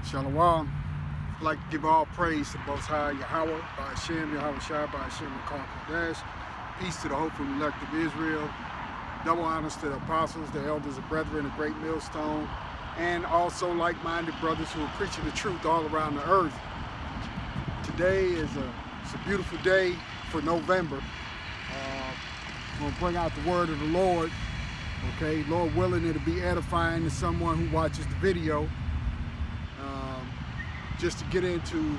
Shalom. I'd like to give all praise to the Most High, Yahweh, by Hashem, Yahweh Shai, by Hashem, and Kodesh. Peace to the hopeful elect of Israel. Double honors to the apostles, the elders, the brethren, the great millstone, and also like-minded brothers who are preaching the truth all around the earth. Today is it's a beautiful day for November. I'm going to bring out the word of the Lord. Okay, Lord willing, it'll be edifying to someone who watches the video. Just to get into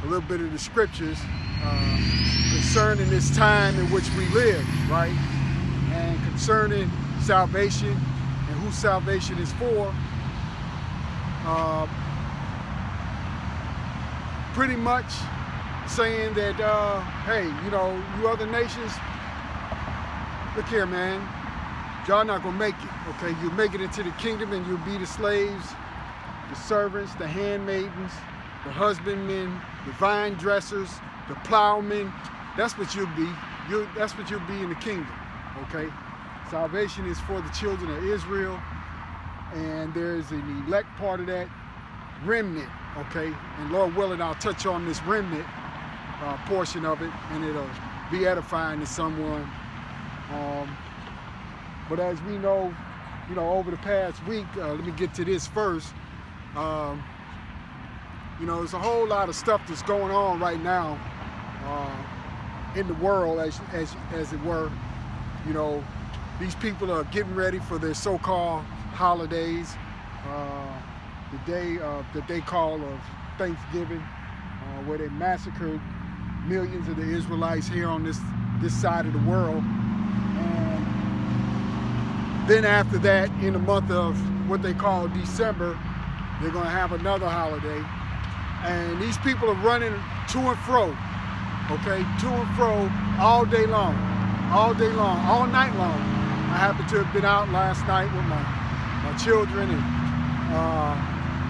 a little bit of the scriptures concerning this time in which we live, right? And concerning salvation and who salvation is for. Pretty much saying that, hey, you other nations, look here, man, y'all not gonna make it, okay? You'll make it into the kingdom and you'll be the slaves, the servants, the handmaidens, the husbandmen, the vine dressers, the plowmen. That's what you'll be. That's what you'll be in the kingdom, okay? Salvation is for the children of Israel, and there's an elect part of that, remnant, okay? And Lord willing, I'll touch on this remnant portion of it, and it'll be edifying to someone. But as we know, over the past week, let me get to this first. There's a whole lot of stuff that's going on right now in the world, as it were. These people are getting ready for their so-called holidays, the day that they call of Thanksgiving, where they massacred millions of the Israelites here on this side of the world. And then after that, in the month of what they call December, they're going to have another holiday. And these people are running to and fro, okay? To and fro all day long, all night long. I happened to have been out last night with my children, and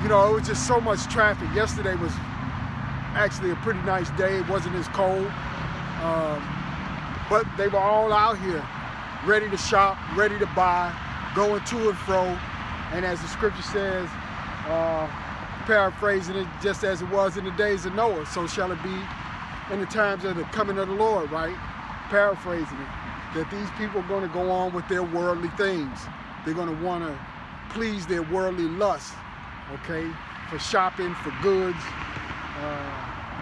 it was just so much traffic. Yesterday was actually a pretty nice day. It wasn't as cold, but they were all out here ready to shop, ready to buy, going to and fro. And as the scripture says, paraphrasing it, just as it was in the days of Noah, so shall it be in the times of the coming of the Lord, right? Paraphrasing it, that these people are going to go on with their worldly things. They're going to want to please their worldly lust, okay? For shopping, for goods,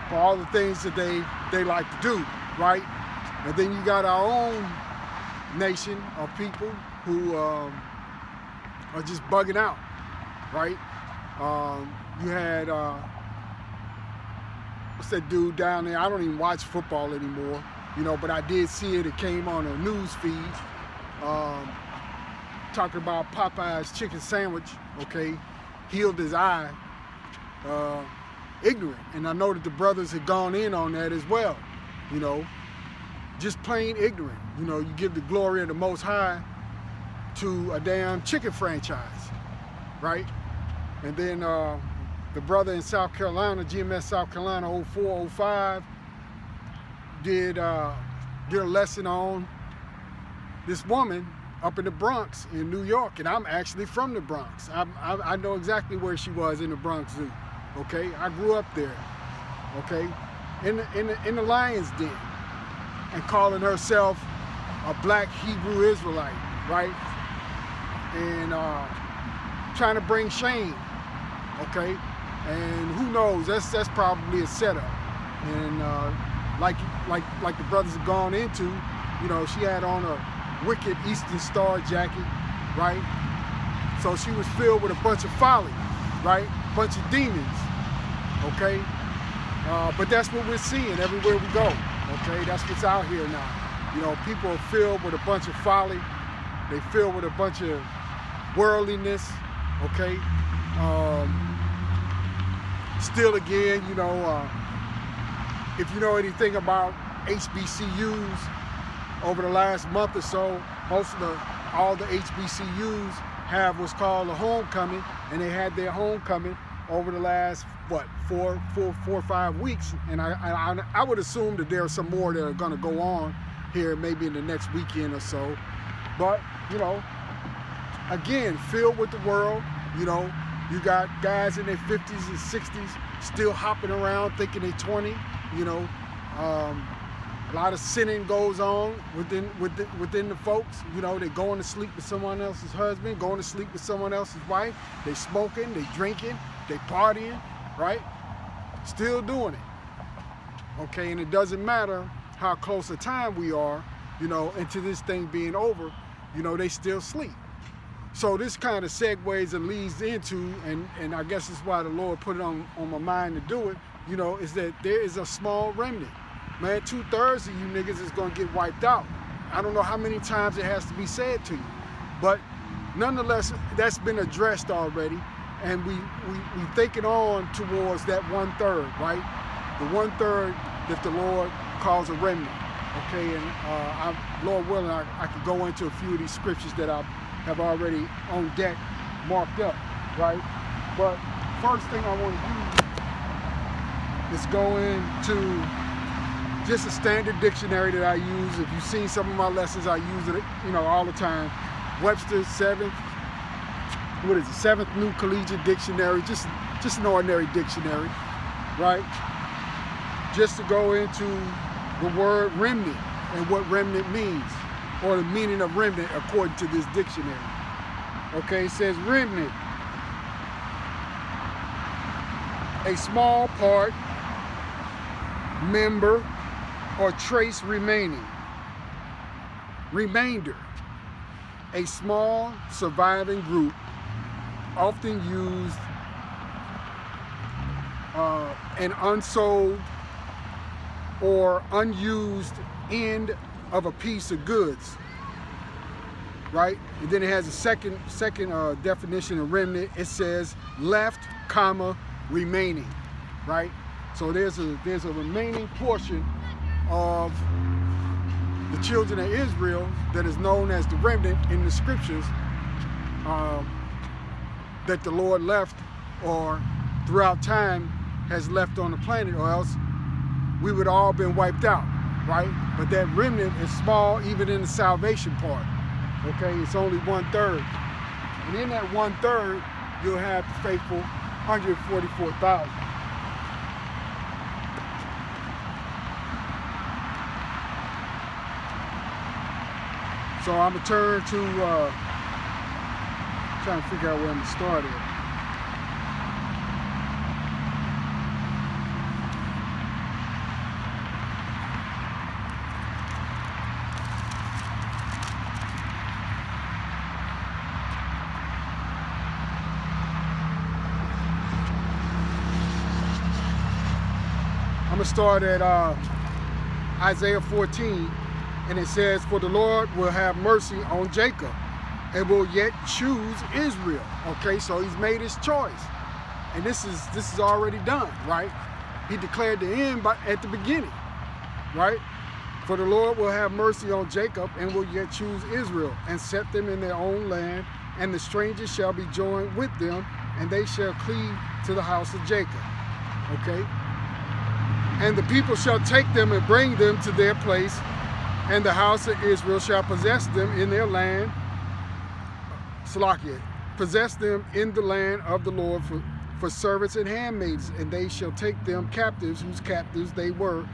for all the things that they like to do, right? And then you got our own nation of people who are just bugging out, right? You had, what's that dude down there? I don't even watch football anymore, but I did see it. It came on a news feed, talking about Popeye's chicken sandwich, okay? Healed his eye, ignorant. And I know that the brothers had gone in on that as well, just plain ignorant. You give the glory of the Most High to a damn chicken franchise, right? And then the brother in South Carolina, GMS South Carolina 04, 05, did a lesson on this woman up in the Bronx in New York. And I'm actually from the Bronx. I know exactly where she was in the Bronx Zoo, okay? I grew up there, okay? In the Lion's Den, and calling herself a black Hebrew Israelite, right? And trying to bring shame, okay? And who knows, that's probably a setup. And like the brothers have gone into, she had on a wicked Eastern Star jacket, right? So she was filled with a bunch of folly, right? Bunch of demons, okay? But that's what we're seeing everywhere we go, okay? That's what's out here now. People are filled with a bunch of folly. They filled with a bunch of worldliness, okay? Still again, if you know anything about HBCUs, over the last month or so, all the HBCUs have what's called a homecoming, and they had their homecoming over the last, 4 or 5 weeks. And I would assume that there are some more that are gonna go on here maybe in the next weekend or so. But, again, filled with the world, You got guys in their 50s and 60s still hopping around thinking they're 20, you know. A lot of sinning goes on within the folks. You know, they're going to sleep with someone else's husband, going to sleep with someone else's wife. They smoking, they drinking, they partying, right? Still doing it. Okay, and it doesn't matter how close a time we are, you know, into this thing being over, you know, they still sleep. So this kind of segues and leads into, and I guess it's why the Lord put it on my mind to do it, you know, is that there is a small remnant. Man, 2/3 of you niggas is gonna get wiped out. I don't know how many times it has to be said to you, but nonetheless, that's been addressed already, and we thinking on towards that 1/3, right? The 1/3 that the Lord calls a remnant. Okay, and Lord willing, I could go into a few of these scriptures that I have already on deck marked up, right? But first thing I want to do is go into just a standard dictionary that I use. If you've seen some of my lessons, I use it, you know, all the time. Webster's 7th New Collegiate Dictionary, just an ordinary dictionary, right? Just to go into the word remnant and what remnant means, or the meaning of remnant according to this dictionary. Okay, it says remnant, a small part, member, or trace remaining. Remainder, a small surviving group, often used an unsold or unused end of a piece of goods, right? And then it has a second definition of remnant. It says left, comma, remaining, right? So there's a remaining portion of the children of Israel that is known as the remnant in the scriptures, that the Lord left, or throughout time has left on the planet, or else we would all been wiped out, right? But that remnant is small even in the salvation part. Okay, it's only 1/3. And in that 1/3, you'll have the faithful 144,000. So I'm gonna turn to trying to figure out where I'm gonna start at. I'm gonna start at Isaiah 14. And it says, for the Lord will have mercy on Jacob and will yet choose Israel. Okay, so he's made his choice. And this is already done, right? He declared the end at the beginning, right? For the Lord will have mercy on Jacob and will yet choose Israel and set them in their own land, and the strangers shall be joined with them, and they shall cleave to the house of Jacob. Okay? And the people shall take them and bring them to their place, and the house of Israel shall possess them in their land, Salakia, possess them in the land of the Lord for servants and handmaids, and they shall take them captives, whose captives they were,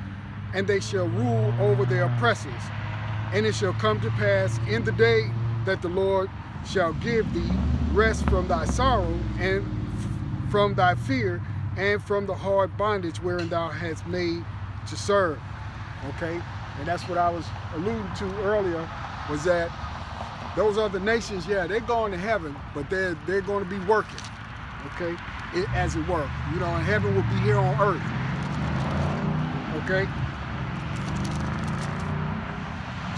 and they shall rule over their oppressors. And it shall come to pass in the day that the Lord shall give thee rest from thy sorrow, and from thy fear, and from the hard bondage wherein thou hast made to serve. Okay? And that's what I was alluding to earlier, was that those other nations, yeah, they're going to heaven, but they're going to be working, okay, as it were. You know, and heaven will be here on earth, okay?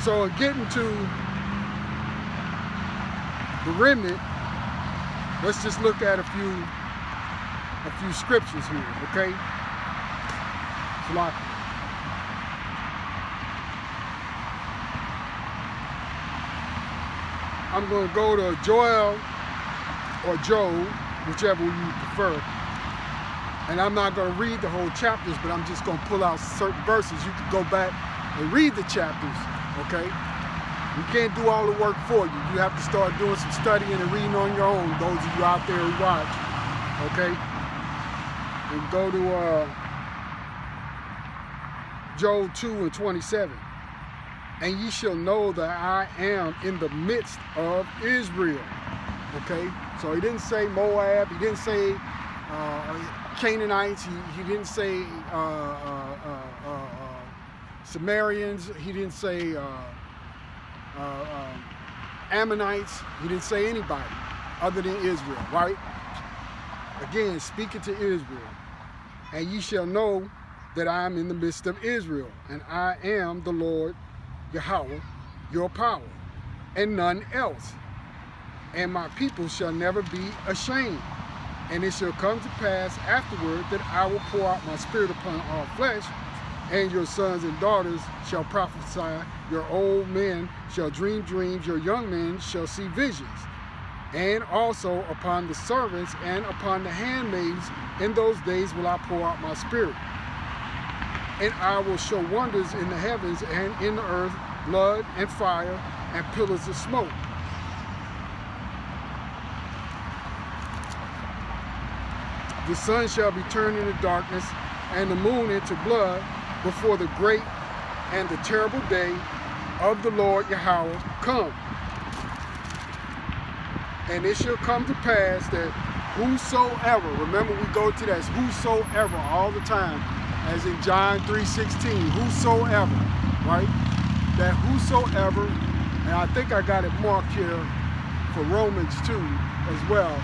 So getting to the remnant, let's just look at a few scriptures here, okay? Salakia. I'm going to go to Joel or Job, whichever you prefer. And I'm not going to read the whole chapters, but I'm just going to pull out certain verses. You can go back and read the chapters, okay? We can't do all the work for you. You have to start doing some studying and reading on your own, those of you out there who watch. Okay? And go to Joel 2:27. And ye shall know that I am in the midst of Israel. Okay? So he didn't say Moab, he didn't say Canaanites, he didn't say Sumerians, he didn't say Ammonites, he didn't say anybody other than Israel, right? Again, speaking to Israel. And ye shall know that I am in the midst of Israel, and I am the Lord Yahweh, your power, and none else. And my people shall never be ashamed. And it shall come to pass afterward that I will pour out my spirit upon all flesh, and your sons and daughters shall prophesy, your old men shall dream dreams, your young men shall see visions. And also upon the servants and upon the handmaids in those days will I pour out my spirit. And I will show wonders in the heavens and in the earth, blood and fire and pillars of smoke. The sun shall be turned into darkness and the moon into blood before the great and the terrible day of the Lord Yahweh come. And it shall come to pass that whosoever, remember we go to that, whosoever all the time, as in John 3:16, whosoever, right? That whosoever, and I think I got it marked here for Romans 2 as well.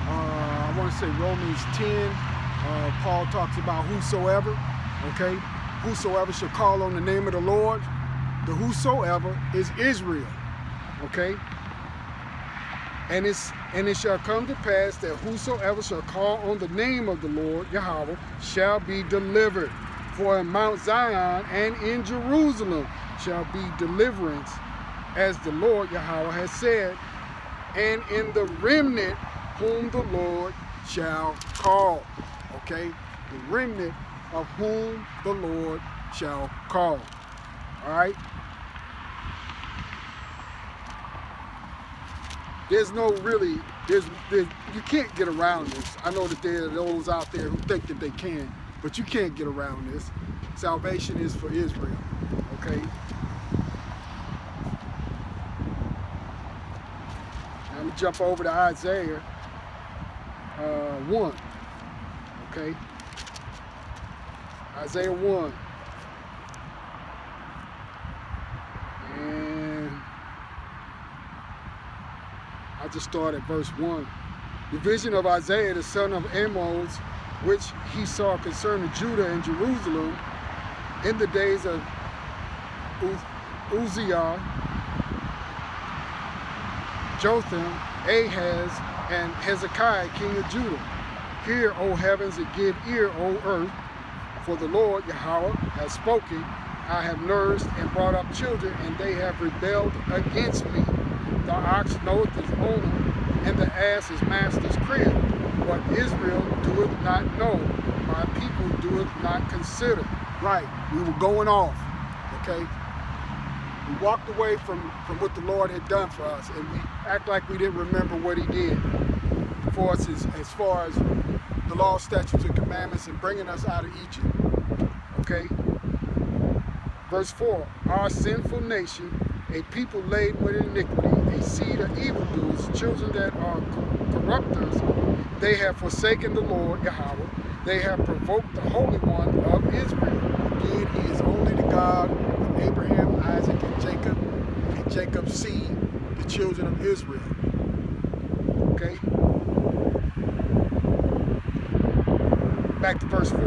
I want to say Romans 10, Paul talks about whosoever, okay? Whosoever shall call on the name of the Lord. The whosoever is Israel, okay? And it shall come to pass that whosoever shall call on the name of the Lord Yahweh shall be delivered. For in Mount Zion and in Jerusalem shall be deliverance, as the Lord Yahweh has said, and in the remnant whom the Lord shall call. Okay? The remnant of whom the Lord shall call. All right? There's no really, you can't get around this. I know that there are those out there who think that they can, but you can't get around this. Salvation is for Israel, okay? Now let me jump over to Isaiah 1, okay? Isaiah 1. I just start at verse 1. The vision of Isaiah, the son of Amos, which he saw concerning Judah and Jerusalem in the days of Uzziah, Jotham, Ahaz, and Hezekiah, king of Judah. Hear, O heavens, and give ear, O earth, for the Lord Yahweh has spoken. I have nourished and brought up children, and they have rebelled against me. The ox knoweth his owner, and the ass his master's crib. But Israel doeth not know, my people doeth not consider. Right, we were going off, okay? We walked away from what the Lord had done for us, and we act like we didn't remember what he did for us as far as the law, statutes, and commandments and bringing us out of Egypt, okay? Verse 4, our sinful nation, a people laden with iniquity, a seed of evildoers, children that are corrupters, they have forsaken the Lord Yahweh. They have provoked the Holy One of Israel. Again, he is only the God of Abraham, Isaac, and Jacob's seed, the children of Israel. Okay? Back to verse 4.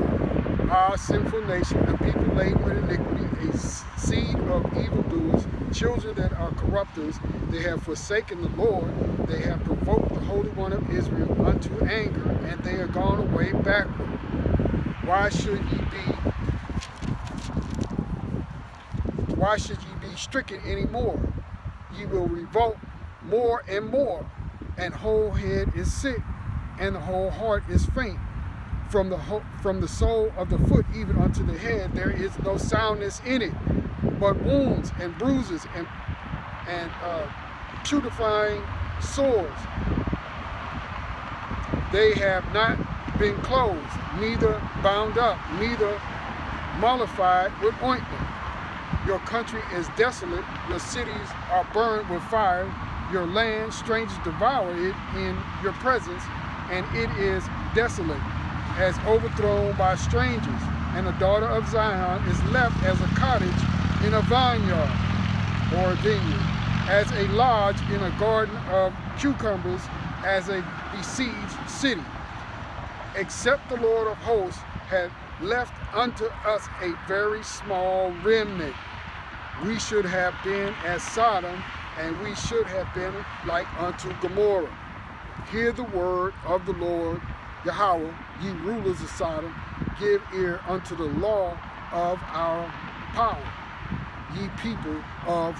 Our sinful nation, a people laden with iniquity, a seed of evildoers, children that are corrupters, they have forsaken the Lord, they have provoked the Holy One of Israel unto anger, and they are gone away backward. Why should ye be stricken any more? Ye will revolt more and more, and whole head is sick, and the whole heart is faint. From the sole of the foot even unto the head, there is no soundness in it, but wounds and bruises and putrefying sores. They have not been closed, neither bound up, neither mollified with ointment. Your country is desolate, your cities are burned with fire, your land, strangers devour it in your presence, and it is desolate, as overthrown by strangers. And the daughter of Zion is left as a cottage in a vineyard or a vineyard, as a lodge in a garden of cucumbers, as a besieged city. Except the Lord of hosts had left unto us a very small remnant, we should have been as Sodom, and we should have been like unto Gomorrah. Hear the word of the Lord Yahweh, ye rulers of Sodom, give ear unto the law of our power, ye people of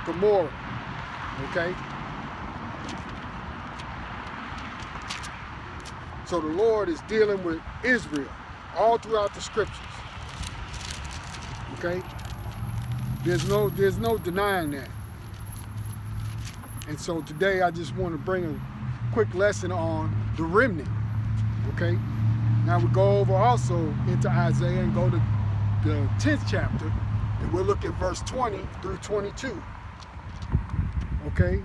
Gomorrah. Okay? So the Lord is dealing with Israel all throughout the scriptures. Okay? There's no denying that. And so today I just want to bring a quick lesson on the remnant. Okay? Now we go over also into Isaiah and go to the 10th chapter, and we'll look at verse 20 through 22. Okay?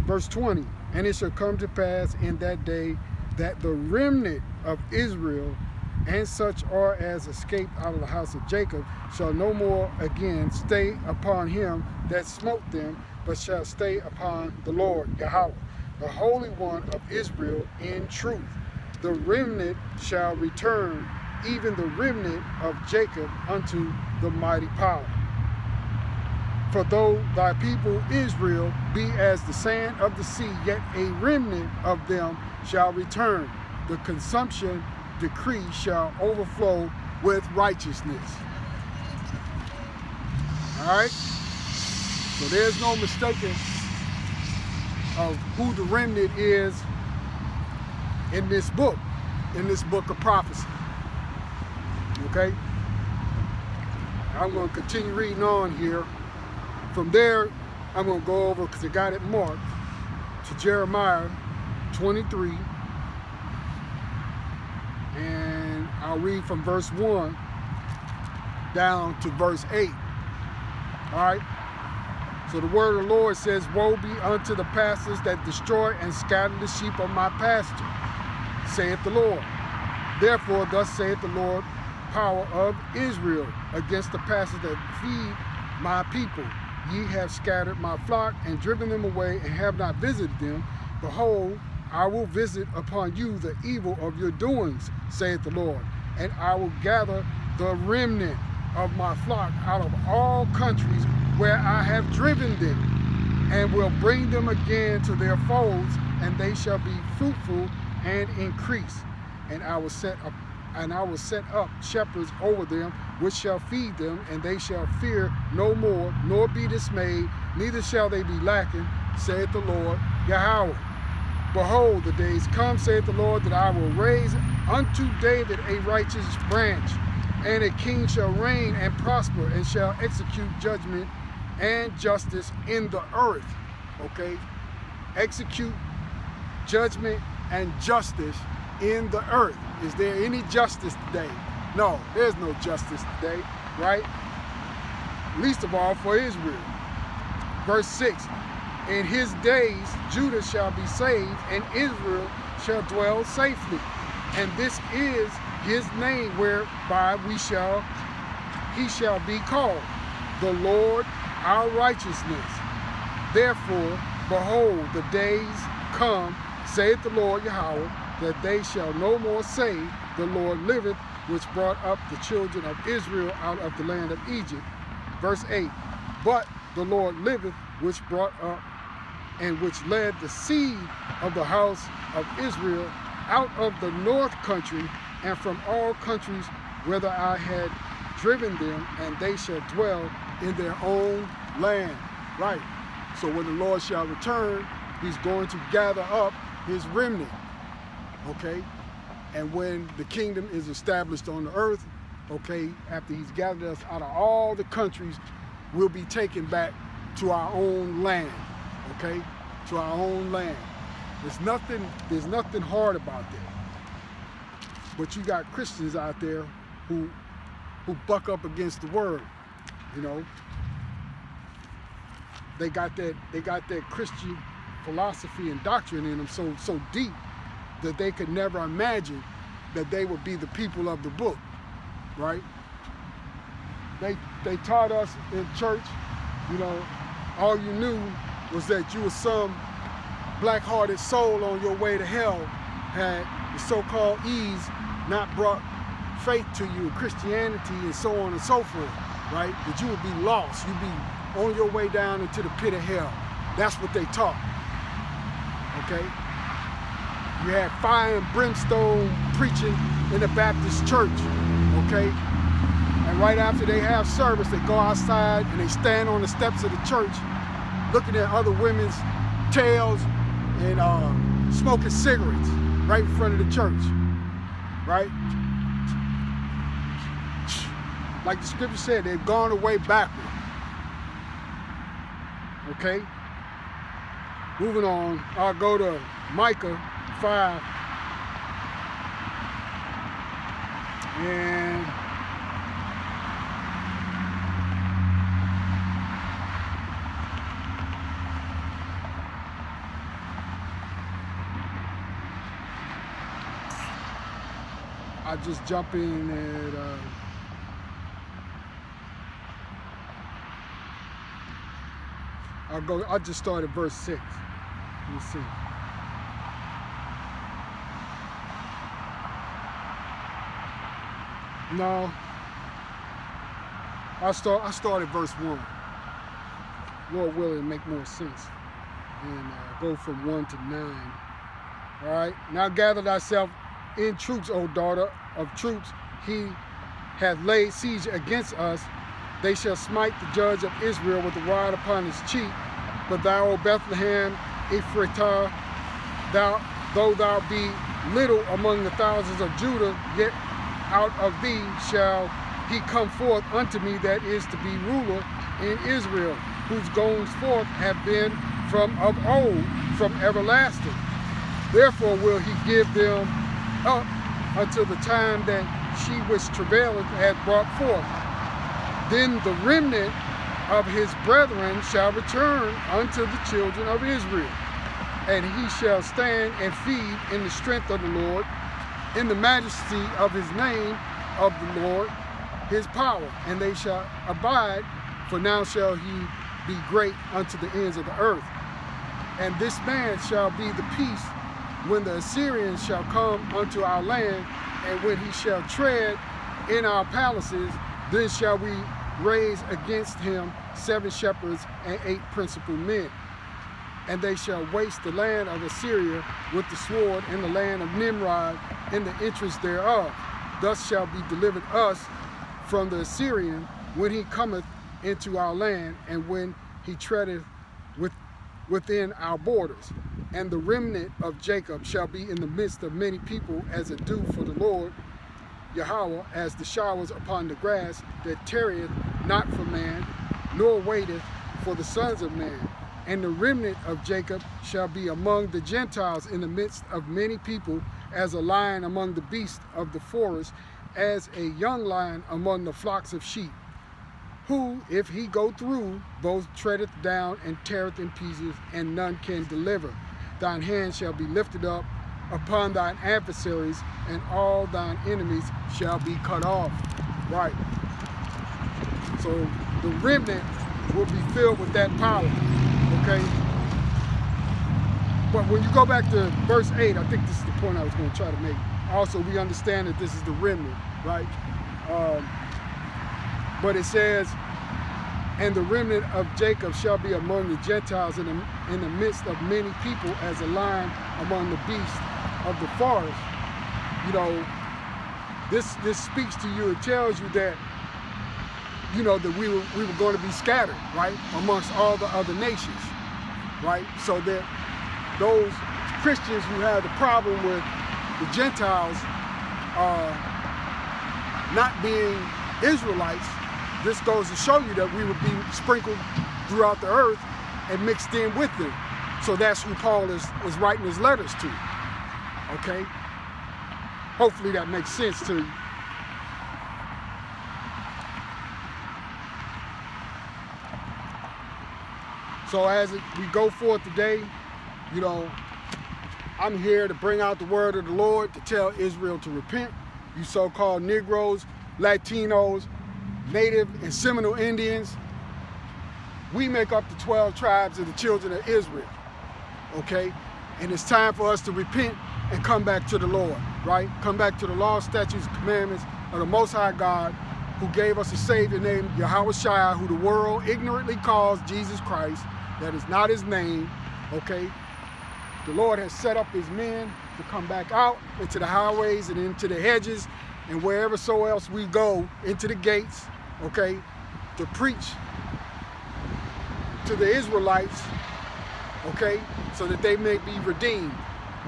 Verse 20. And it shall come to pass in that day that the remnant of Israel and such are as escaped out of the house of Jacob shall no more again stay upon him that smote them, but shall stay upon the Lord Yahweh, the Holy One of Israel in truth. The remnant shall return, even the remnant of Jacob, unto the mighty power. For though thy people Israel be as the sand of the sea, yet a remnant of them shall return. The consumption decree shall overflow with righteousness. All right? So there's no mistaking of who the remnant is in this book of prophecy. Okay? I'm going to continue reading on here. From there, I'm going to go over, because I got it marked, to Jeremiah 23. And I'll read from verse 1 down to verse 8. All right? So the word of the Lord says, woe be unto the pastors that destroy and scatter the sheep of my pasture, saith the Lord. Therefore, thus saith the Lord, power of Israel, against the pastors that feed my people. Ye have scattered my flock and driven them away, and have not visited them. Behold, I will visit upon you the evil of your doings, saith the Lord, and I will gather the remnant of my flock out of all countries where I have driven them, and will bring them again to their folds, and they shall be fruitful and increase. And I will set up shepherds over them, which shall feed them, and they shall fear no more, nor be dismayed, neither shall they be lacking, saith the Lord Yahweh. Behold, the days come, saith the Lord, that I will raise unto David a righteous branch, and a king shall reign and prosper, and shall execute judgment and justice in the earth. Okay? Execute judgment and justice in the earth. Is there any justice today? No, there's no justice today, right? Least of all for Israel. Verse 6, in his days Judah shall be saved, and Israel shall dwell safely. And this is his name whereby he shall be called, the Lord our righteousness. Therefore, behold, the days come, saith the Lord Yahweh, that they shall no more say, the Lord liveth, which brought up the children of Israel out of the land of Egypt. Verse 8, but the Lord liveth, which brought up and which led the seed of the house of Israel out of the north country, and from all countries whither I had driven them, and they shall dwell in their own land. Right. So when the Lord shall return, he's going to gather up his remnant. Okay? And when the kingdom is established on the earth, okay, after he's gathered us out of all the countries, we'll be taken back to our own land. Okay? To our own land. There's nothing hard about that. But you got Christians out there who buck up against the word, you know. They got that Christian philosophy and doctrine in them so deep that they could never imagine that they would be the people of the book, right? They taught us in church, you know, all you knew was that you were some black-hearted soul on your way to hell, had the so-called ease not brought faith to you, Christianity, and so on and so forth, right? That you would be lost, you'd be on your way down into the pit of hell. That's what they taught, okay? You had fire and brimstone preaching in the Baptist church, okay? And right after they have service, they go outside and they stand on the steps of the church looking at other women's tails and smoking cigarettes right in front of the church, right? Like the scripture said, they've gone away backward. Okay? Moving on, I'll go to Micah 5. And I'll just jump in at I'll just start at verse 6. Let me see. No. I start at verse 1. Lord willing, make more sense. And go from 1 to 9. All right. Now gather thyself in troops, O daughter of troops. He hath laid siege against us. They shall smite the judge of Israel with a rod upon his cheek. But thou, O Bethlehem, Ephratah, though thou be little among the thousands of Judah, yet out of thee shall he come forth unto me that is to be ruler in Israel, whose goings forth have been from of old, from everlasting. Therefore will he give them up until the time that she which travaileth hath brought forth. Then the remnant of his brethren shall return unto the children of Israel, and he shall stand and feed in the strength of the Lord, in the majesty of his name of the Lord, his power, and they shall abide, for now shall he be great unto the ends of the earth. And this man shall be the peace when the Assyrians shall come unto our land, and when he shall tread in our palaces, then shall we raise against him 7 shepherds and 8 principal men. And they shall waste the land of Assyria with the sword, and the land of Nimrod in the entrance thereof. Thus shall be delivered us from the Assyrian when he cometh into our land, and when he treadeth within our borders. And the remnant of Jacob shall be in the midst of many people as a dew for the Lord Yahweh, as the showers upon the grass, that tarrieth not for man, nor waiteth for the sons of man. And the remnant of Jacob shall be among the Gentiles in the midst of many people, as a lion among the beasts of the forest, as a young lion among the flocks of sheep, who, if he go through, both treadeth down and teareth in pieces, and none can deliver. Thine hand shall be lifted up upon thine adversaries, and all thine enemies shall be cut off. Right. So the remnant will be filled with that power. Okay? But when you go back to verse 8, I think this is the point I was going to try to make. Also, we understand that this is the remnant, right? But it says, and the remnant of Jacob shall be among the Gentiles in the midst of many people, as a lion among the beasts of the forest. You know, this speaks to you. It tells you that, you know, that we were going to be scattered, right, amongst all the other nations, right? So that those Christians who have the problem with the Gentiles not being Israelites, this goes to show you that we would be sprinkled throughout the earth and mixed in with them. So that's who Paul is writing his letters to, okay? Hopefully that makes sense to you. So as we go forth today, you know, I'm here to bring out the word of the Lord, to tell Israel to repent. You so-called Negroes, Latinos, Native and Seminole Indians, we make up the 12 tribes of the children of Israel, okay? And it's time for us to repent and come back to the Lord, right? Come back to the law, statutes, and commandments of the Most High God, who gave us a Savior named Yahweh, who the world ignorantly calls Jesus Christ. That is not his name, okay? The Lord has set up his men to come back out into the highways and into the hedges and wherever so else we go, into the gates, okay, to preach to the Israelites, okay, so that they may be redeemed,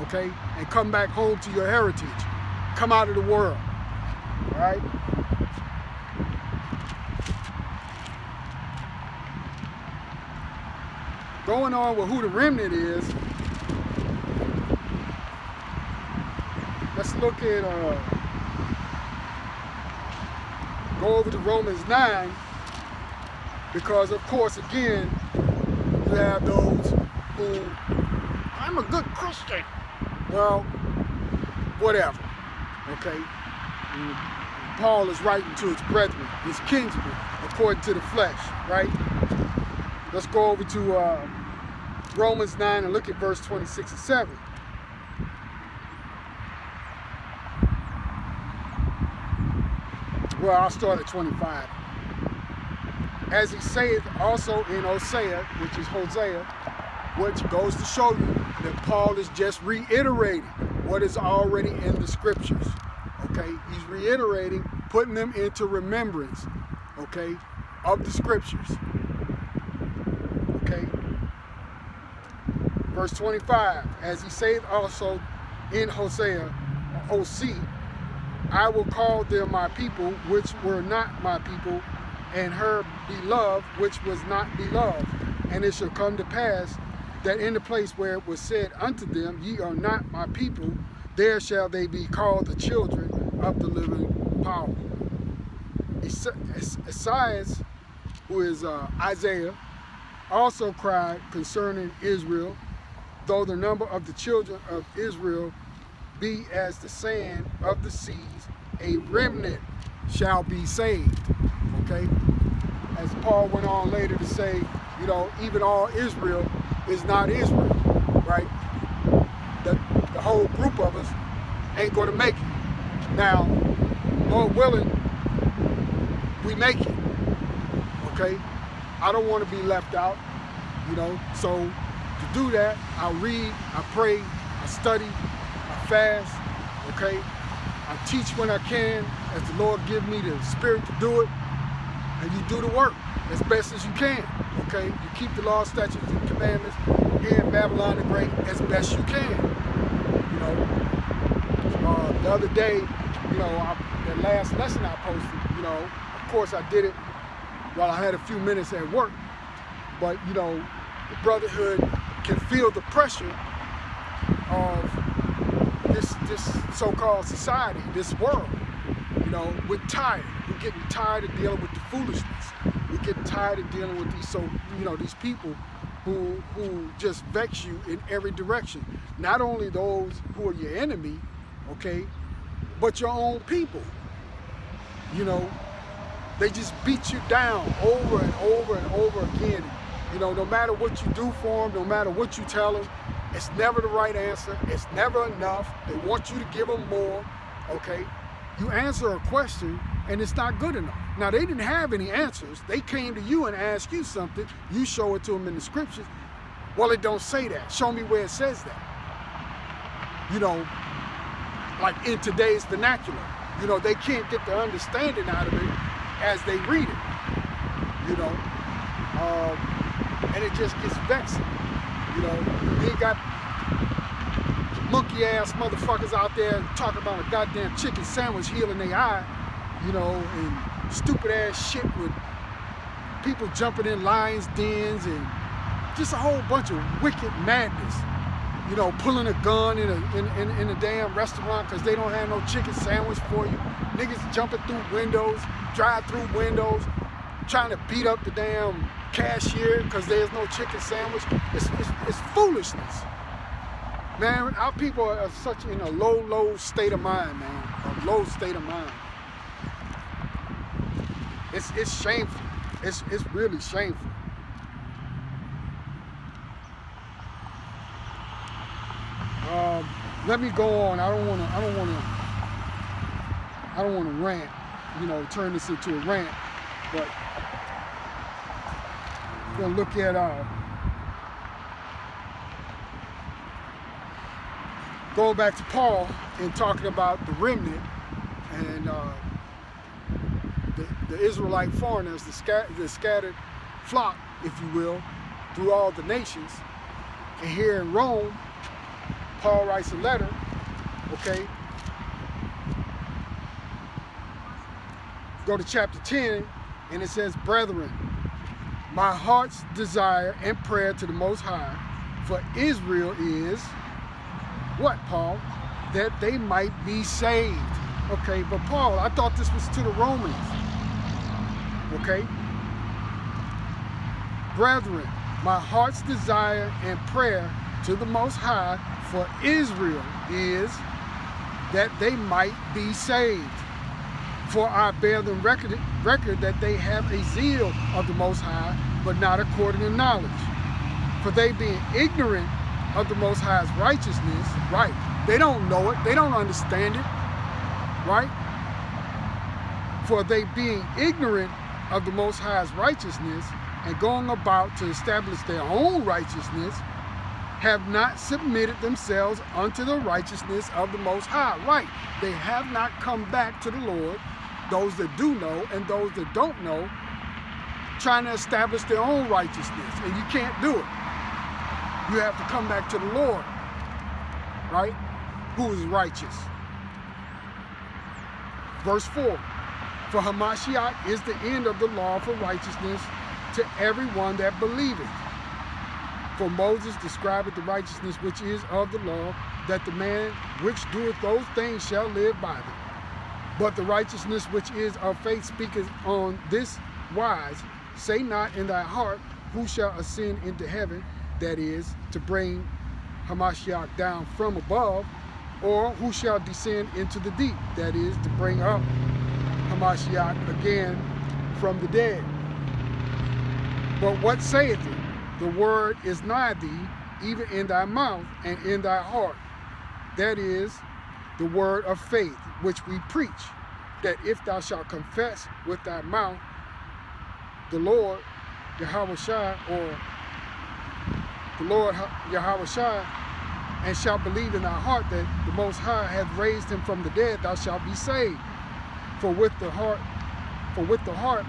okay, and come back home to your heritage. Come out of the world, all right? Going on with who the remnant is, let's look at, go over to Romans 9, because of course, again, you have those who, I'm a good Christian. Well, whatever, okay? And Paul is writing to his brethren, his kinsmen, according to the flesh, right? Let's go over to Romans 9 and look at verse 26 and 7. Well, I'll start at 25. As he saith also in Hosea, which is Hosea, which goes to show you that Paul is just reiterating what is already in the scriptures, okay? He's reiterating, putting them into remembrance, okay, of the scriptures, okay? Verse 25, as he saith also in Hosea, I will call them my people, which were not my people, and her beloved, which was not beloved. And it shall come to pass that in the place where it was said unto them, ye are not my people, there shall they be called the children of the living power. Esaias, who is Isaiah, also cried concerning Israel, though the number of the children of Israel be as the sand of the seas, a remnant shall be saved, okay? As Paul went on later to say, you know, even all Israel is not Israel, right? The whole group of us ain't gonna make it. Now, Lord willing, we make it, okay? I don't wanna be left out, you know, so to do that, I read, I pray, I study, I fast, okay? I teach when I can, as the Lord give me the spirit to do it, and you do the work as best as you can, okay? You keep the law, statutes, and commandments here in Babylon the Great as best you can, you know? The other day, you know, the last lesson I posted, you know, of course I did it while I had a few minutes at work, but, you know, the brotherhood can feel the pressure of this so-called society, this world. You know, we're tired. We're getting tired of dealing with the foolishness. We're getting tired of dealing with these people who just vex you in every direction. Not only those who are your enemy, okay, but your own people. You know, they just beat you down over and over and over again. You know, no matter what you do for them, no matter what you tell them, it's never the right answer. It's never enough. They want you to give them more, okay? You answer a question and it's not good enough. Now, they didn't have any answers. They came to you and asked you something. You show it to them in the scriptures. Well, it don't say that. Show me where it says that. You know, like in today's vernacular. You know, they can't get the understanding out of it as they read it. You know, and it just gets vexing. You know, they got monkey ass motherfuckers out there talking about a goddamn chicken sandwich healing their eye, you know, and stupid ass shit with people jumping in lions' dens and just a whole bunch of wicked madness. You know, pulling a gun in a damn restaurant because they don't have no chicken sandwich for you. Niggas jumping through windows, drive-through windows, trying to beat up the damn cashier because there's no chicken sandwich. It's foolishness. Man, our people are such in a low state of mind, man. A low state of mind. It's shameful. It's really shameful. Let me go on. I don't want to rant. You know, turn this into a rant. But we're gonna look at going back to Paul and talking about the remnant and the Israelite foreigners, the scattered flock, if you will, through all the nations. And here in Rome, Paul writes a letter, okay? Go to chapter 10, and it says, "Brethren, my heart's desire and prayer to the Most High for Israel is," what, Paul? "That they might be saved." Okay, but Paul, I thought this was to the Romans. Okay? "Brethren, my heart's desire and prayer to the Most High for Israel is that they might be saved. For I bear them record that they have a zeal of the Most High, but not according to knowledge. For they being ignorant of the Most High's righteousness," right? They don't know it, they don't understand it, right? "For they being ignorant of the Most High's righteousness and going about to establish their own righteousness, have not submitted themselves unto the righteousness of the Most High." Right, they have not come back to the Lord, those that do know and those that don't know, trying to establish their own righteousness, and you can't do it. You have to come back to the Lord, right, who is righteous. Verse 4, "For Hamashiach is the end of the law for righteousness to everyone that believeth. For Moses describeth the righteousness which is of the law, that the man which doeth those things shall live by them. But the righteousness which is of faith speaketh on this wise, say not in thy heart, who shall ascend into heaven, that is, to bring Hamashiach down from above, or who shall descend into the deep, that is, to bring up Hamashiach again from the dead. But what saith it? The word is nigh thee, even in thy mouth and in thy heart. That is the word of faith, which we preach, that if thou shalt confess with thy mouth the Lord Yahushua, or the Lord Yahushua, and shalt believe in thy heart that the Most High hath raised him from the dead, thou shalt be saved. For with the heart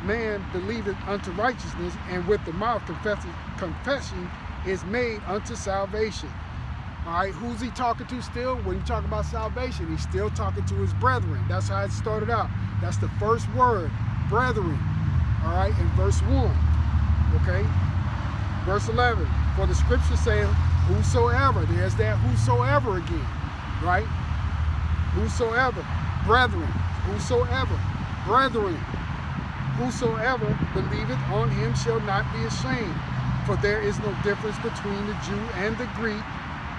man believeth unto righteousness, and with the mouth confession is made unto salvation." All right, who's he talking to still? When you talk about salvation, he's still talking to his brethren. That's how it started out. That's the first word, brethren. All right, in verse 1. Okay, verse 11. "For the scripture saith, whosoever," there's that whosoever again, right? Whosoever, brethren, whosoever, brethren, whosoever believeth on him shall not be ashamed. For there is no difference between the Jew and the Greek,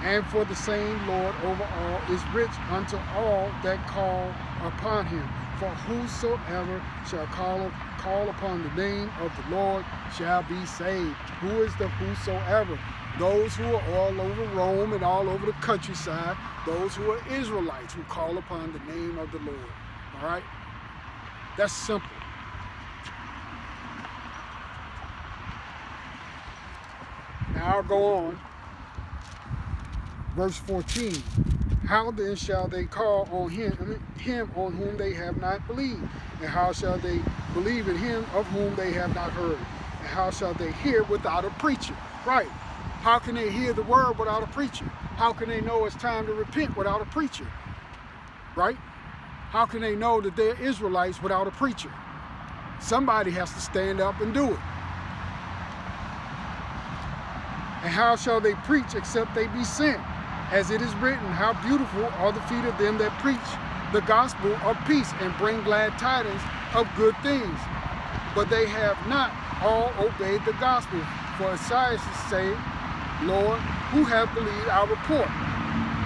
and for the same Lord over all is rich unto all that call upon him. For whosoever shall call upon the name of the Lord shall be saved." Who is the whosoever? Those who are all over Rome and all over the countryside, those who are Israelites who call upon the name of the Lord. All right? That's simple. Now I'll go on. Verse 14. "How then shall they call on him on whom they have not believed? And how shall they believe in him of whom they have not heard? And how shall they hear without a preacher?" Right. How can they hear the word without a preacher? How can they know it's time to repent without a preacher? Right? How can they know that they're Israelites without a preacher? Somebody has to stand up and do it. And how shall they preach except they be sent? As it is written, how beautiful are the feet of them that preach the gospel of peace and bring glad tidings of good things. But they have not all obeyed the gospel. For Isaiah saith, Lord, who hath believed our report?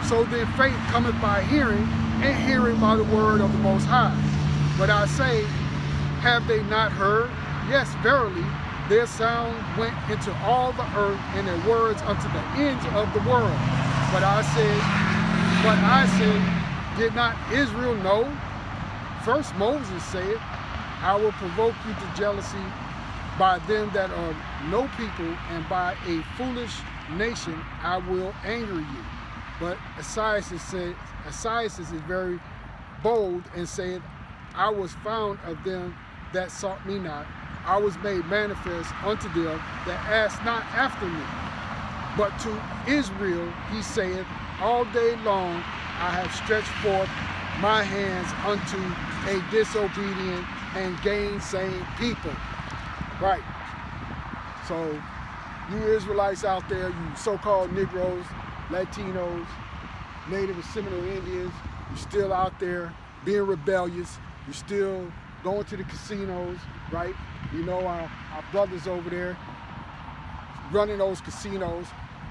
So then faith cometh by hearing, and hearing by the word of the Most High. But I say, have they not heard? Yes, verily, their sound went into all the earth, and their words unto the ends of the world. But I said, did not Israel know? First Moses said, I will provoke you to jealousy by them that are no people, and by a foolish nation I will anger you. But Isaiah is very bold and said, I was found of them that sought me not. I was made manifest unto them that asked not after me. But to Israel he saith, all day long I have stretched forth my hands unto a disobedient and gainsaying people. Right. So you Israelites out there, you so-called Negroes, Latinos, Native and Seminole Indians, you're still out there being rebellious. You're still going to the casinos, right? You know, our brothers over there running those casinos,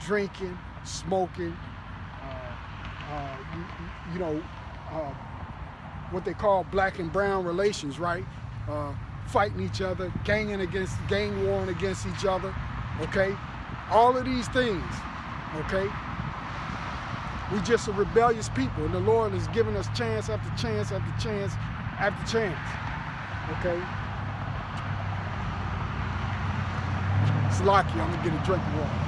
drinking, smoking, what they call black and brown relations, right? Fighting each other, gang warring against each other, okay? All of these things, okay? We just a rebellious people, and the Lord has given us chance after chance after chance after chance, okay? Salakia, I'm gonna get a drink of water.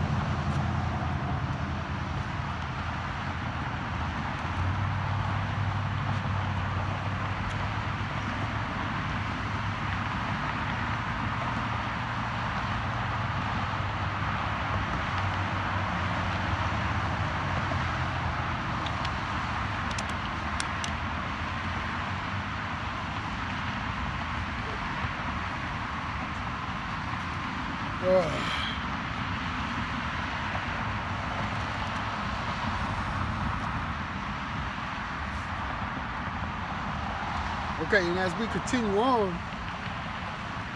Okay, and as we continue on,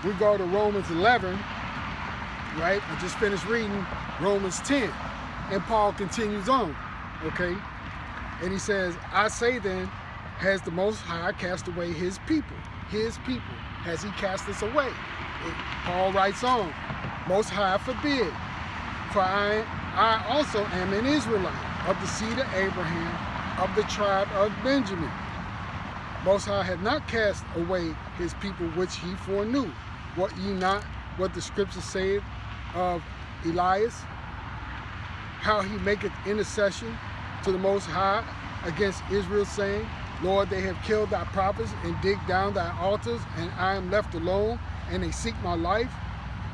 we go to Romans 11, right? I just finished reading Romans 10, and Paul continues on, okay? And he says, I say then, has the Most High cast away his people? His people. Has he cast us away? Paul writes on, Most High forbid, for I also am an Israelite, of the seed of Abraham, of the tribe of Benjamin. Most High hath not cast away his people which he foreknew. What ye not what the scripture saith of Elias, how he maketh intercession to the Most High against Israel, saying, Lord, they have killed thy prophets and digged down thy altars, and I am left alone, and they seek my life.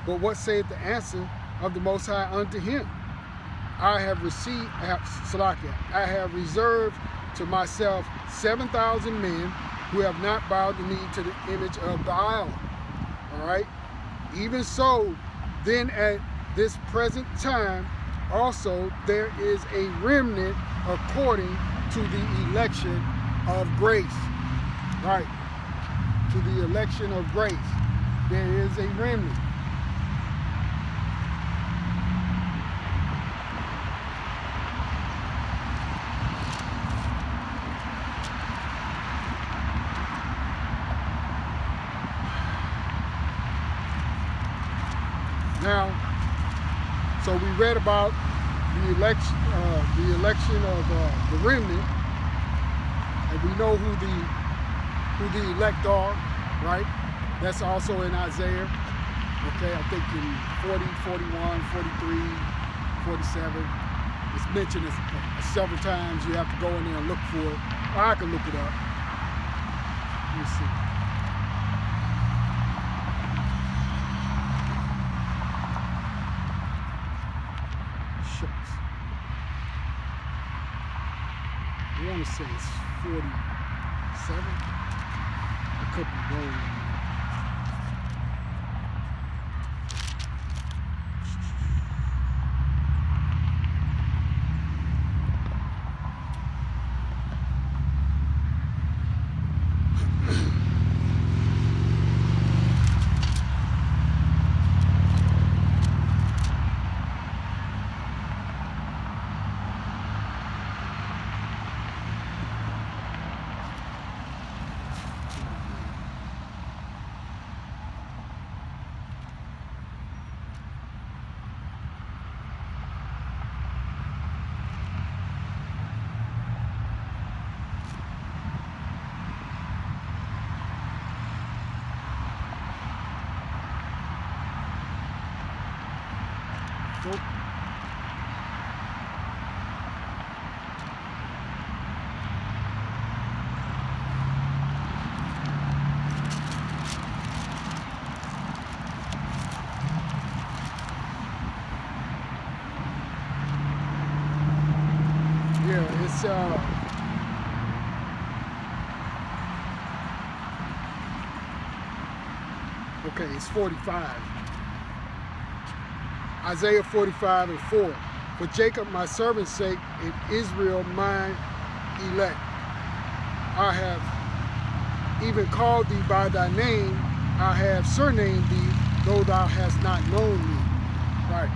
But what saith the answer of the Most High unto him? I have reserved to myself 7,000 men who have not bowed the knee to the image of Baal. All right? Even so, then at this present time, also there is a remnant according to the election of grace. Right? To the election of grace. There is a remnant. Now, so we read about the election of the remnant, and we know who the elect are, right? That's also in Isaiah. Okay, I think in 40, 41, 43, 47. It's mentioned several times. You have to go in there and look for it. Or I can look it up. Let me see. Shucks. I want to say it's 47. I could be wrong. Go. Yeah, it's okay, it's 45. Isaiah 45:4. For Jacob my servant's sake, and Israel mine elect. I have even called thee by thy name, I have surnamed thee, though thou hast not known me. Right.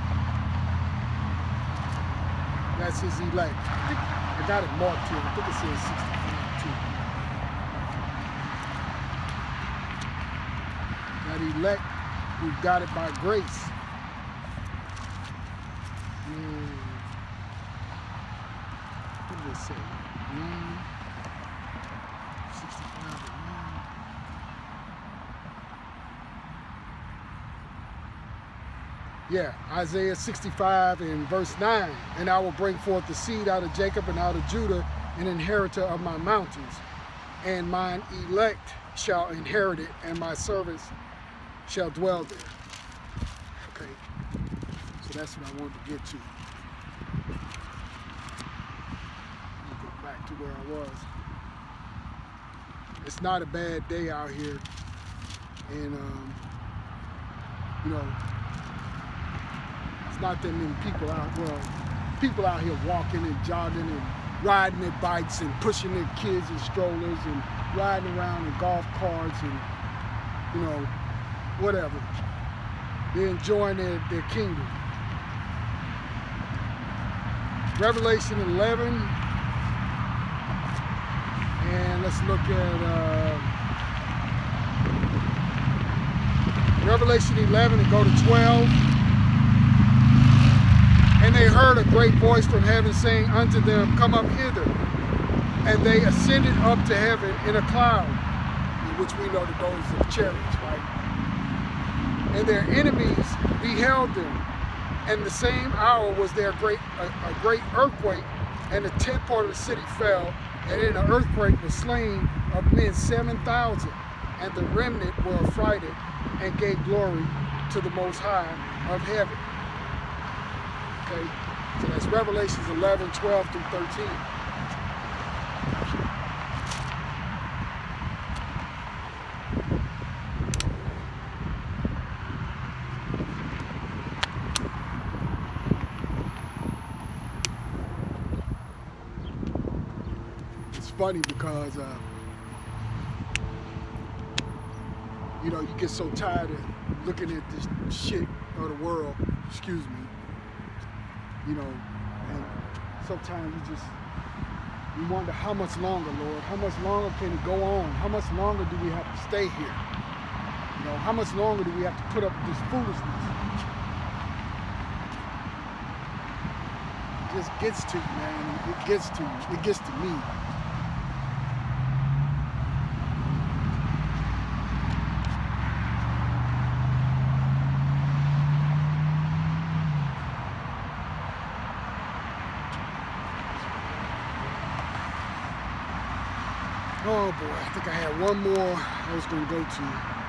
That's his elect. I got it marked here. I think it says 65 too. That elect who got it by grace. What did it say? 65 and 9. Yeah, Isaiah 65 and verse 9. And I will bring forth the seed out of Jacob and out of Judah, an inheritor of my mountains. And mine elect shall inherit it, and my servants shall dwell there. Okay, so that's what I wanted to get to. Let me go back to where I was. It's not a bad day out here, and you know, it's not that many people out. Well, people out here walking and jogging and riding their bikes and pushing their kids in strollers and riding around in golf carts and, you know, whatever. They're enjoying their kingdom. Revelation 11, and let's look at Revelation 11 and go to 12. And they heard a great voice from heaven saying unto them, come up hither. And they ascended up to heaven in a cloud, which we know that those are chariots, right? And their enemies beheld them. And the same hour was there a great earthquake, and the 10th part of the city fell, and in the earthquake was slain of men 7,000. And the remnant were affrighted and gave glory to the Most High of heaven. Okay, so that's Revelations 11, 12 through 13. It's funny because, you know, you get so tired of looking at this shit of the world, excuse me, you know, and sometimes you wonder how much longer, Lord, how much longer can it go on? How much longer do we have to stay here? You know, how much longer do we have to put up with this foolishness? It just gets to you, man. It gets to you. It gets to me. Oh boy, I think I had one more I was going to go to.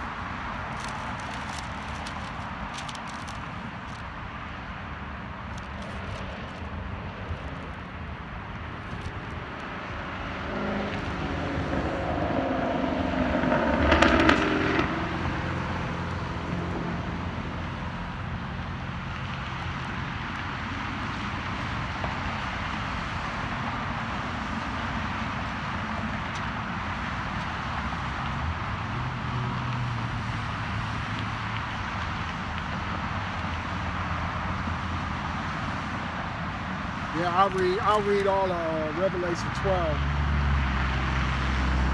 Yeah, I'll read all of Revelation 12.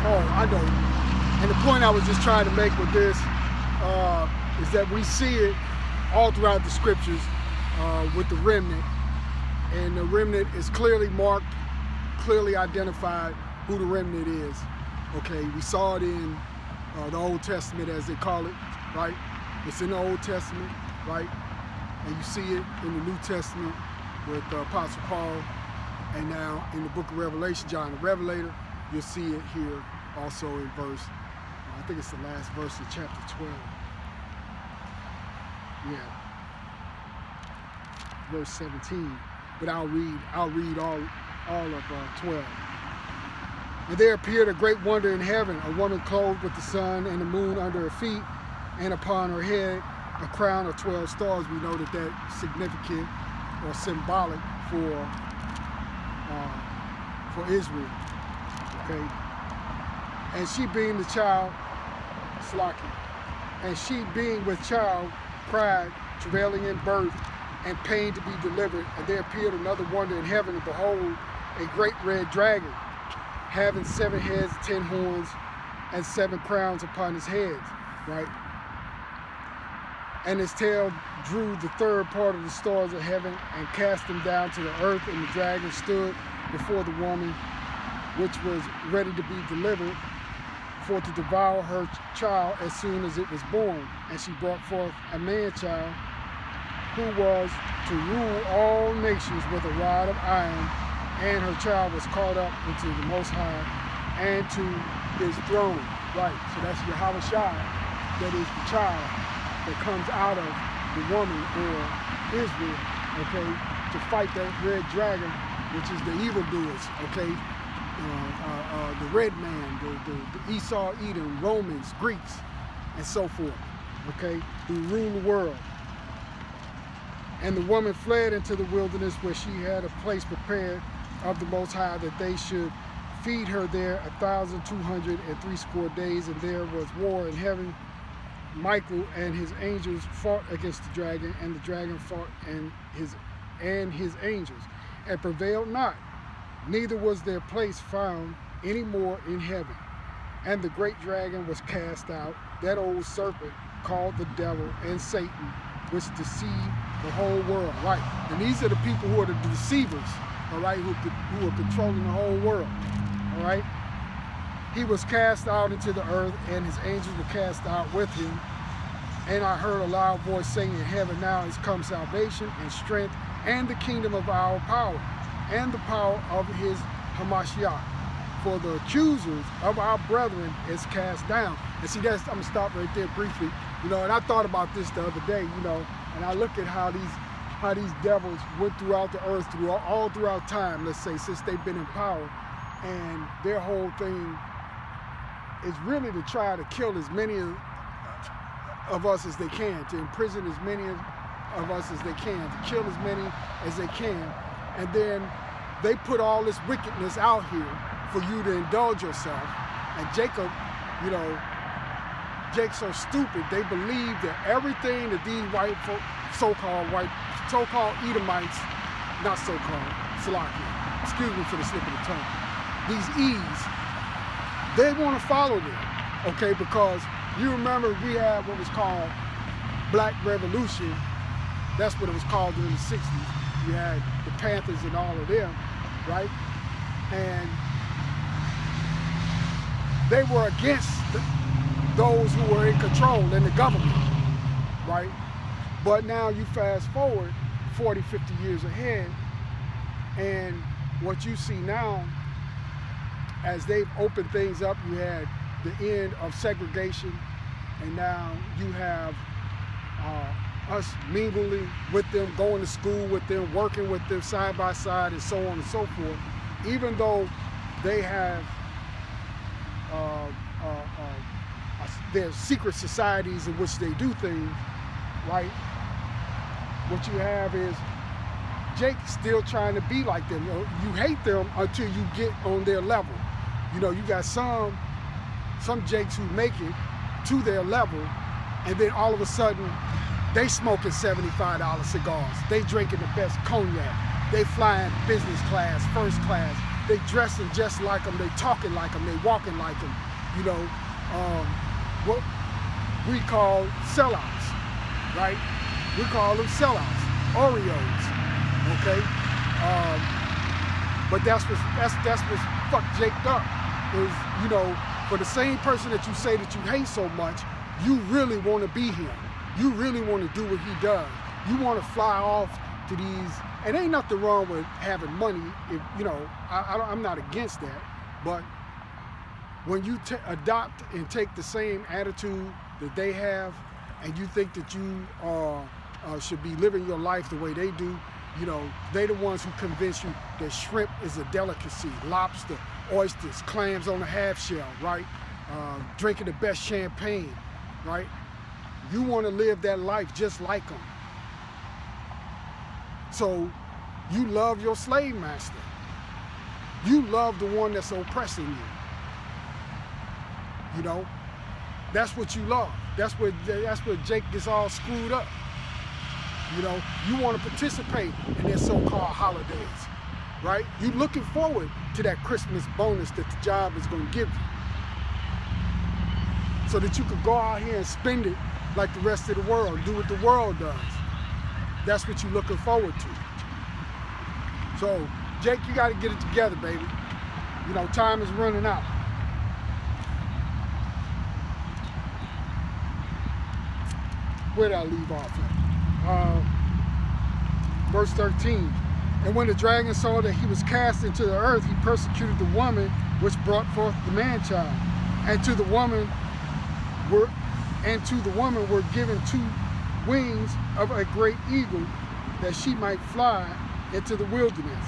Oh, I know. And the point I was just trying to make with this is that we see it all throughout the scriptures with the remnant. And the remnant is clearly marked, clearly identified who the remnant is. Okay, we saw it in the Old Testament, as they call it, right? It's in the Old Testament, right? And you see it in the New Testament with Apostle Paul, and now in the book of Revelation, John the Revelator. You'll see it here also in verse, I think it's the last verse of chapter 12. Yeah, verse 17. But I'll read all of 12. And there appeared a great wonder in heaven, a woman clothed with the sun and the moon under her feet, and upon her head a crown of 12 stars. We know that that's significant or symbolic for Israel. Okay, and she being the child, Slaki, and she being with child, cried, travailing in birth, and pain to be delivered. And there appeared another wonder in heaven, and behold, a great red dragon, having 7 heads, 10 horns, and 7 crowns upon his heads, right? And his tail drew the third part of the stars of heaven and cast them down to the earth. And the dragon stood before the woman, which was ready to be delivered, for to devour her child as soon as it was born. And she brought forth a man-child, who was to rule all nations with a rod of iron. And her child was caught up into the Most High and to his throne. Right, so that's Yahweh Shai, that is the child that comes out of the woman or Israel, okay, to fight that red dragon, which is the evildoers, okay, the red man, the Esau, Edom, Romans, Greeks, and so forth, okay, who rule the world. And the woman fled into the wilderness, where she had a place prepared of the Most High, that they should feed her there 1,260 days. And there was war in heaven. Michael and his angels fought against the dragon, and the dragon fought and his angels, and prevailed not. Neither was their place found any more in heaven. And the great dragon was cast out, that old serpent called the devil and Satan, which deceived the whole world. Right, and these are the people who are the deceivers, all right, who are controlling the whole world, all right. He was cast out into the earth, and his angels were cast out with him. And I heard a loud voice saying in heaven, now is come salvation and strength and the kingdom of our power and the power of his Hamashiach. For the accusers of our brethren is cast down. And see, I'm gonna stop right there briefly. You know, and I thought about this the other day, you know, and I look at how these devils went throughout the earth, all throughout time, let's say, since they've been in power, and their whole thing is really to try to kill as many of us as they can, to imprison as many of us as they can, to kill as many as they can. And then they put all this wickedness out here for you to indulge yourself. And Jacob, you know, Jake's so stupid, they believe that everything that these white folk, so-called Edomites, not so-called, Salakia, excuse me for the slip of the tongue, these E's, they want to follow them, okay, because you remember we had what was called Black Revolution. That's what it was called during the 60s. You had the Panthers and all of them, right? And they were against those who were in control in the government, right? But now you fast forward 40, 50 years ahead, and what you see now, as they've opened things up, you had the end of segregation, and now you have us mingling with them, going to school with them, working with them side by side, and so on and so forth. Even though they have their secret societies in which they do things, right? What you have is Jake still trying to be like them. You hate them until you get on their level. You know, you got some Jakes who make it to their level, and then all of a sudden, they smoking $75 cigars. They drinking the best cognac. They flying business class, first class. They dressing just like them. They talking like them. They walking like them. You know, what we call sellouts, right? We call them sellouts, Oreos, okay? But that's what's fucked Jake up. Is, you know, for the same person that you say that you hate so much, you really want to be him. You really want to do what he does. You want to fly off to these, and ain't nothing wrong with having money. If you know, I'm not against that, but when you adopt and take the same attitude that they have, and you think that you should be living your life the way they do, you know, they the ones who convince you that shrimp is a delicacy, lobster, oysters, clams on a half shell, right? Drinking the best champagne, right? You want to live that life just like them. So you love your slave master. You love the one that's oppressing you. You know, that's what you love. That's where Jake gets all screwed up. You know, you want to participate in their so-called holidays, right? You're looking forward to that Christmas bonus that the job is going to give you, so that you could go out here and spend it like the rest of the world, do what the world does. That's what you're looking forward to. So, Jake, you got to get it together, baby. You know, time is running out. Where did I leave off at? Verse 13. And when the dragon saw that he was cast into the earth, he persecuted the woman which brought forth the man-child. And to the woman were given 2 wings of a great eagle, that she might fly into the wilderness,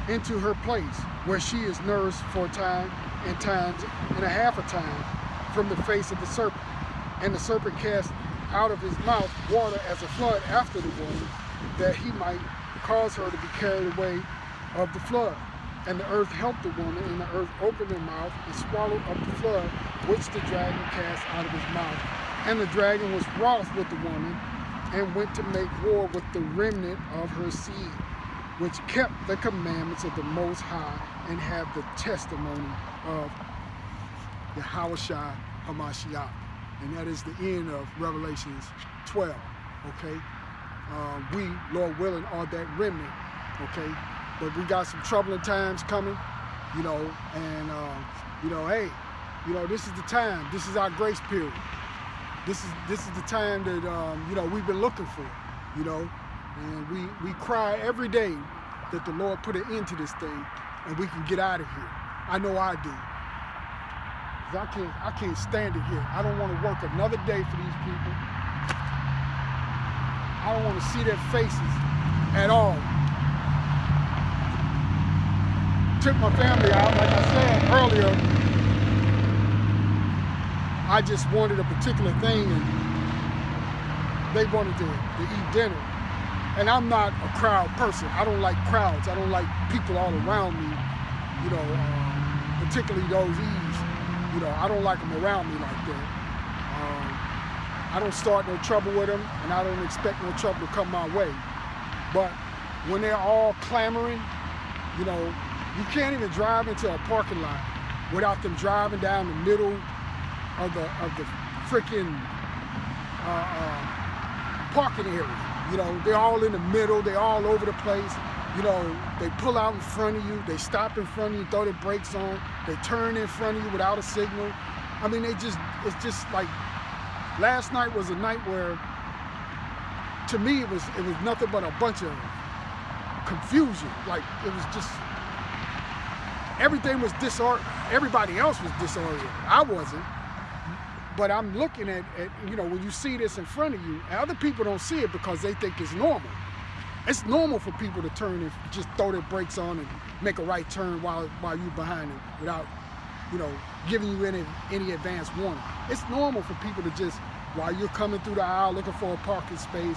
into her place, where she is nourished for a time and times and a half a time from the face of the serpent. And the serpent cast out of his mouth water as a flood after the woman, that he might cause her to be carried away of the flood. And the earth helped the woman, and the earth opened her mouth and swallowed up the flood which the dragon cast out of his mouth. And the dragon was wroth with the woman, and went to make war with the remnant of her seed, which kept the commandments of the Most High, and have the testimony of Yahushua HaMashiach. And that is the end of Revelations 12, okay? We, Lord willing, are that remnant, okay? But we got some troubling times coming, you know, and, you know, hey, you know, this is the time. This is our grace period. This is the time that, you know, we've been looking for, you know, and we cry every day that the Lord put an end to this thing and we can get out of here. I know I do. I can't stand it here. I don't want to work another day for these people. I don't want to see their faces at all. Took my family out, like I said earlier. I just wanted a particular thing, and they wanted to eat dinner. And I'm not a crowd person. I don't like crowds. I don't like people all around me, you know, particularly those Eves. You know, I don't like them around me like that. I don't start no trouble with them, and I don't expect no trouble to come my way. But when they're all clamoring, you know, you can't even drive into a parking lot without them driving down the middle of the freaking parking area. You know, they're all in the middle, they're all over the place. You know, they pull out in front of you, they stop in front of you, throw their brakes on, they turn in front of you without a signal. I mean, it's just like, last night was a night where, to me, it was nothing but a bunch of confusion. Like, it was just, everything was disoriented. Everybody else was disoriented. I wasn't. But I'm looking at, you know, when you see this in front of you, and other people don't see it because they think it's normal. It's normal for people to turn and just throw their brakes on and make a right turn while you're behind them without, you know, giving you any advance warning. It's normal for people to just, while you're coming through the aisle looking for a parking space,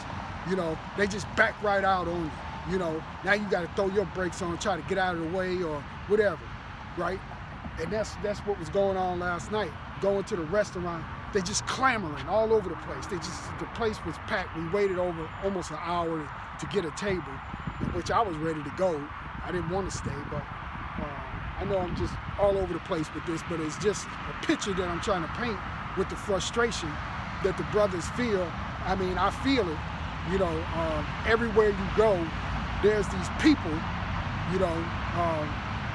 you know, they just back right out on you. You know, now you got to throw your brakes on, try to get out of the way or whatever, right? And that's what was going on last night. Going to the restaurant, they just clamoring all over the place. The place was packed. We waited over almost an hour to get a table, in which I was ready to go. I didn't want to stay, but I know I'm just all over the place with this, but it's just a picture that I'm trying to paint with the frustration that the brothers feel. I mean, I feel it, you know, everywhere you go, there's these people, you know,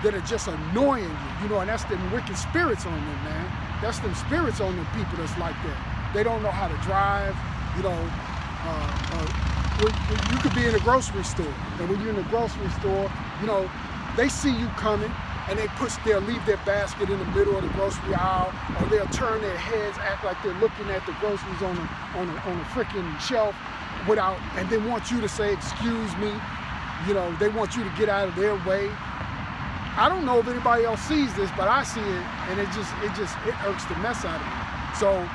that are just annoying you, you know, and that's them wicked spirits on them, man. That's them spirits on them people that's like that. They don't know how to drive, you know, you could be in a grocery store, and when you're in the grocery store, you know, they see you coming, and they'll leave their basket in the middle of the grocery aisle, or they'll turn their heads, act like they're looking at the groceries on a freaking shelf, and they want you to say, "Excuse me." You know, they want you to get out of their way. I don't know if anybody else sees this, but I see it, and it irks the mess out of me. So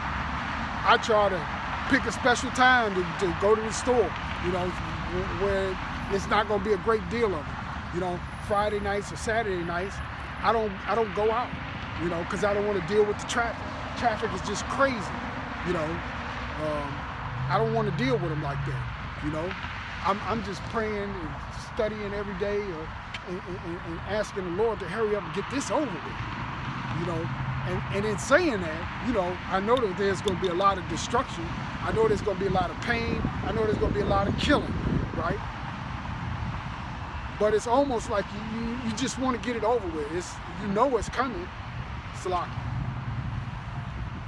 I try to pick a special time to go to the store, you know, where it's not going to be a great deal of it. You know, Friday nights or Saturday nights, I don't go out, you know, because I don't want to deal with the traffic. Traffic is just crazy, you know. I don't want to deal with them like that, you know. I'm just praying and studying every day, and asking the Lord to hurry up and get this over with, you know. And in saying that, you know, I know that there's going to be a lot of destruction. I know there's going to be a lot of pain. I know there's going to be a lot of killing, right? But it's almost like you just want to get it over with. You know it's coming, Salaki.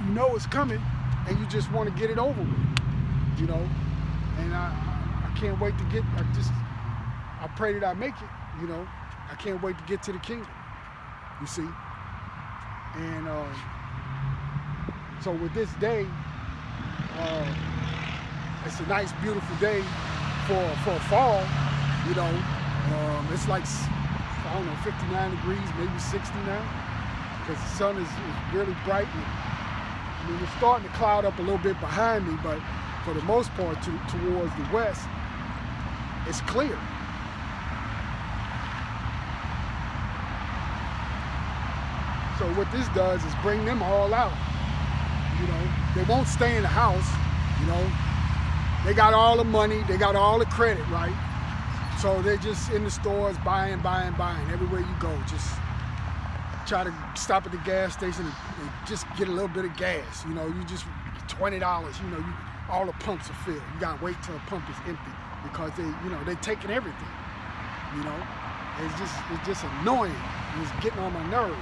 You know it's coming, and you just want to get it over with, you know. And I can't wait to I pray that I make it, you know. I can't wait to get to the kingdom, you see. And so with this day, it's a nice, beautiful day for fall, you know. It's like, I don't know, 59 degrees, maybe 60 now, because the sun is really bright. I mean, it's starting to cloud up a little bit behind me, but for the most part, towards the west, it's clear. So what this does is bring them all out. You know, they won't stay in the house, you know. They got all the money, they got all the credit, right? So they're just in the stores buying. Everywhere you go, just try to stop at the gas station and just get a little bit of gas. You know, you just $20, you know, all the pumps are filled. You gotta wait till the pump is empty because they're taking everything. You know, it's just annoying. It's getting on my nerves.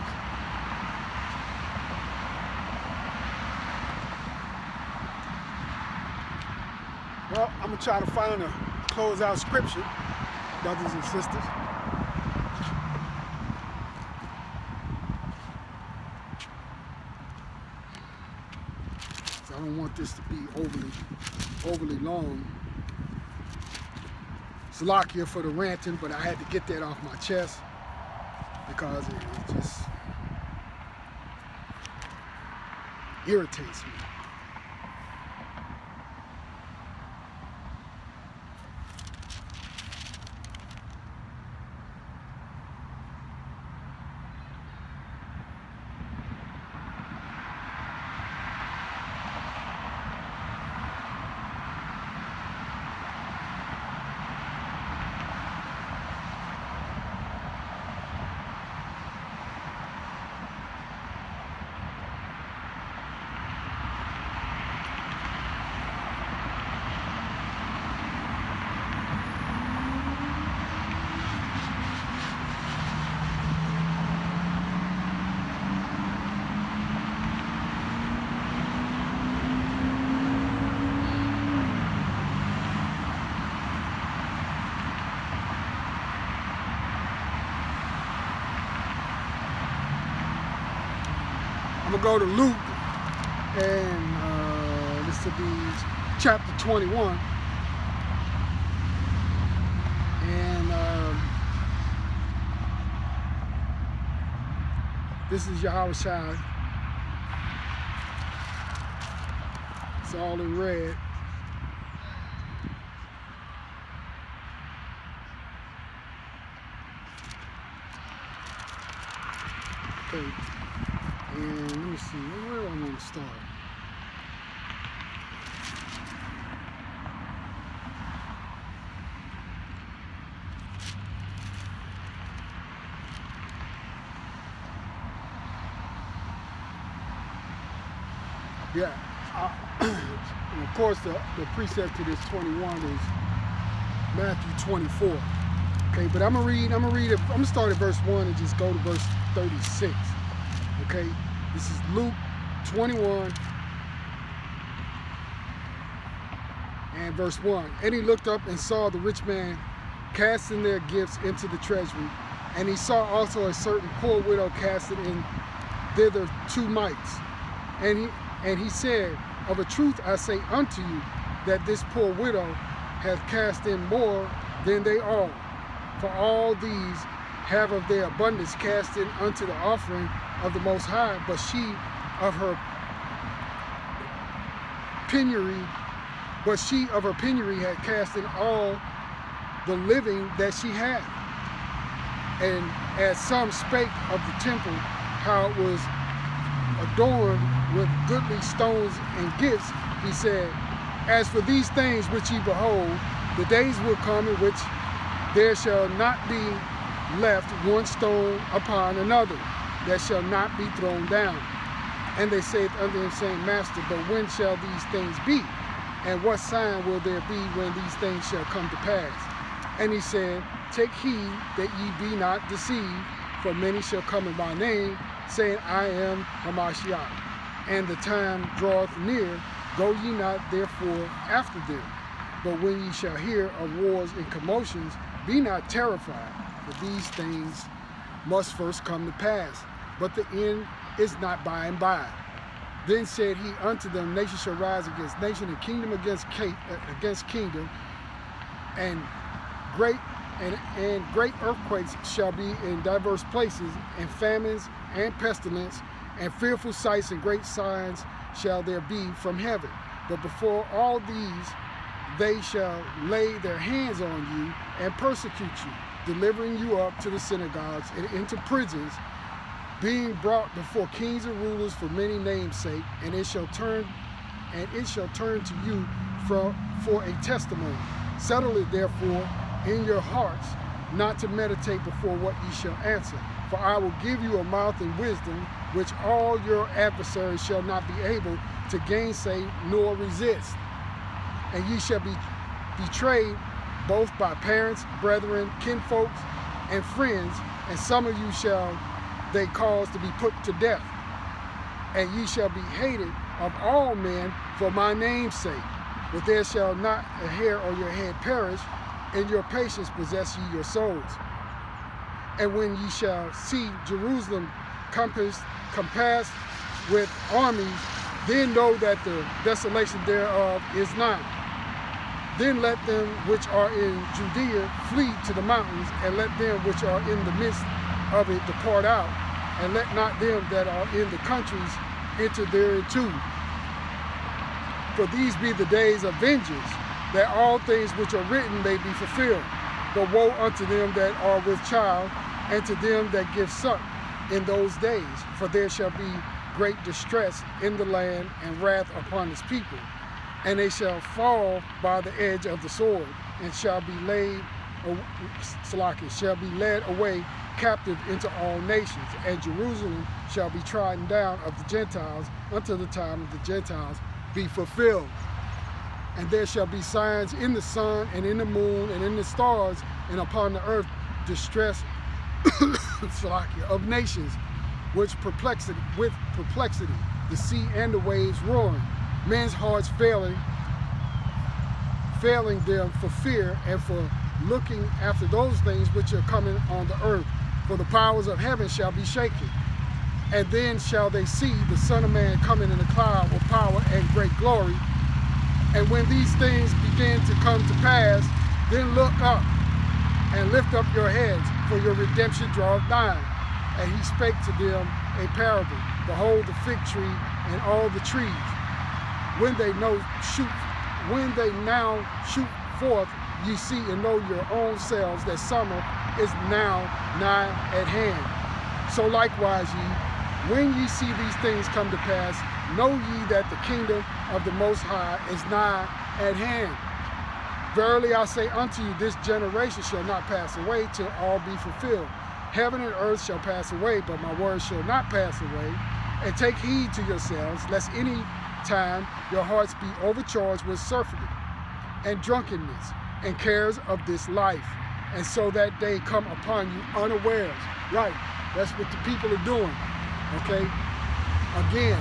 Well, I'm going to try to find a closeout scripture, brothers and sisters. So I don't want this to be overly long. Salakia for the ranting, but I had to get that off my chest because it just irritates me. I'm going to go to Luke, and this will be chapter 21. And this is Yahushua. It's all in red. Okay. And let me see, where do I want to start? Yeah, and of course the precept to this 21 is Matthew 24. Okay, but I'm gonna start at verse 1 and just go to verse 36. Okay, this is Luke 21, And verse 1, and he looked up and saw the rich man casting their gifts into the treasury. And he saw also a certain poor widow casting in thither 2 mites. And he said, of a truth I say unto you, that this poor widow hath cast in more than they all. For all these have of their abundance cast in unto the offering of the Most High, but she of her penury had cast in all the living that she had. And as some spake of the temple, how it was adorned with goodly stones and gifts, he said, as for these things which ye behold, the days will come in which there shall not be left one stone upon another, that shall not be thrown down. And they said unto him, saying, Master, but when shall these things be? And what sign will there be when these things shall come to pass? And he said, take heed that ye be not deceived, for many shall come in my name, saying, I am Hamashiach. And the time draweth near, go ye not therefore after them. But when ye shall hear of wars and commotions, be not terrified, for these things must first come to pass, but the end is not by and by. Then said he unto them, nation shall rise against nation, and kingdom against kingdom, and great earthquakes shall be in diverse places, and famines and pestilence, and fearful sights and great signs shall there be from heaven. But before all these they shall lay their hands on you and persecute you, delivering you up to the synagogues and into prisons, being brought before kings and rulers for many names' sake, and it shall turn to you for a testimony. Settle it therefore in your hearts, not to meditate before what ye shall answer. For I will give you a mouth and wisdom, which all your adversaries shall not be able to gainsay nor resist. And ye shall be betrayed both by parents, brethren, kinfolks, and friends, and some of you shall they cause to be put to death. And ye shall be hated of all men for my name's sake. But there shall not a hair on your head perish, in your patience possess ye your souls. And when ye shall see Jerusalem compassed with armies, then know that the desolation thereof is nigh. Then let them which are in Judea flee to the mountains, and let them which are in the midst of it depart out, and let not them that are in the countries enter thereinto. For these be the days of vengeance, that all things which are written may be fulfilled. But woe unto them that are with child, and to them that give suck in those days, for there shall be great distress in the land, and wrath upon his people. And they shall fall by the edge of the sword, and shall be led away captive into all nations. And Jerusalem shall be trodden down of the Gentiles, until the time of the Gentiles be fulfilled. And there shall be signs in the sun, and in the moon, and in the stars, and upon the earth distress of nations, with perplexity, the sea and the waves roaring, men's hearts failing them for fear and for looking after those things which are coming on the earth. For the powers of heaven shall be shaken. And then shall they see the Son of Man coming in a cloud with power and great glory. And when these things begin to come to pass, then look up and lift up your heads, for your redemption draweth nigh. And he spake to them a parable. Behold the fig tree and all the trees. When they now shoot forth, ye see and know your own selves that summer is now nigh at hand. So likewise ye, when ye see these things come to pass, know ye that the kingdom of the Most High is nigh at hand. Verily I say unto you, this generation shall not pass away till all be fulfilled. Heaven and earth shall pass away, but my words shall not pass away. And take heed to yourselves, lest any time your hearts be overcharged with surfeiting and drunkenness and cares of this life, and so that day come upon you unawares. Right, that's what the people are doing, okay? Again,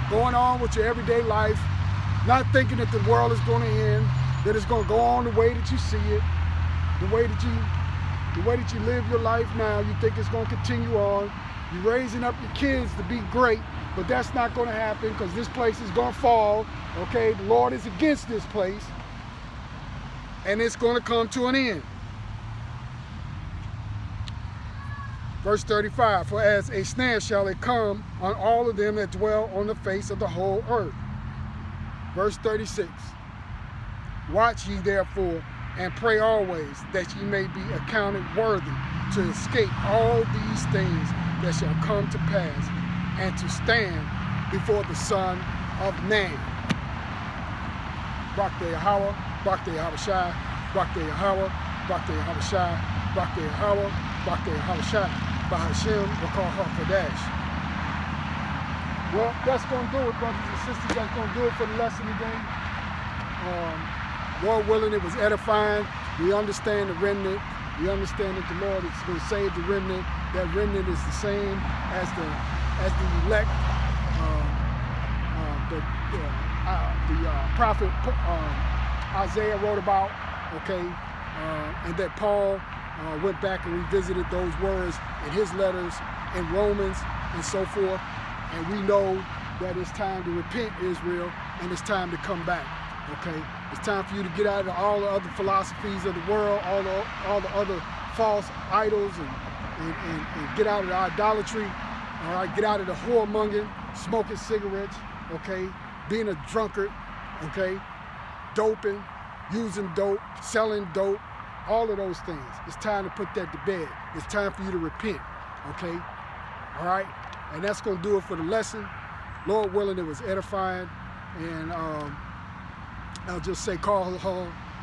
going on with your everyday life, not thinking that the world is going to end, that it's going to go on the way that you see it, the way that you live your life now. You think it's going to continue on. You're raising up your kids to be great, but that's not going to happen because this place is going to fall. Okay, the Lord is against this place, and it's going to come to an end. Verse 35, for as a snare shall it come on all of them that dwell on the face of the whole earth. Verse 36, watch ye therefore, and pray always, that ye may be accounted worthy to escape all these things that shall come to pass, and to stand before the Son of Man. Barak Yahweh, Barak Yahweh Shai, Barak Yahweh, Barak Yahweh Shai, Barak Yahweh, Barak Yahweh Shai, Bahashem, Wakar HaKodesh. Well, that's going to do it, brothers and sisters. That's going to do it for the lesson today. Lord willing, it was edifying. We understand the remnant. We understand that the Lord is going to save the remnant. That remnant is the same as the elect. The prophet Isaiah wrote about, okay, and that Paul went back and revisited those words in his letters in Romans and so forth. And we know that it's time to repent, Israel, and it's time to come back. Okay, it's time for you to get out of all the other philosophies of the world, all the other false idols, and get out of the idolatry. All right, get out of the whoremongering, smoking cigarettes. Okay, being a drunkard. Okay, doping, using dope, selling dope, all of those things. It's time to put that to bed. It's time for you to repent. Okay, all right, and that's gonna do it for the lesson. Lord willing, it was edifying, and I'll just say, call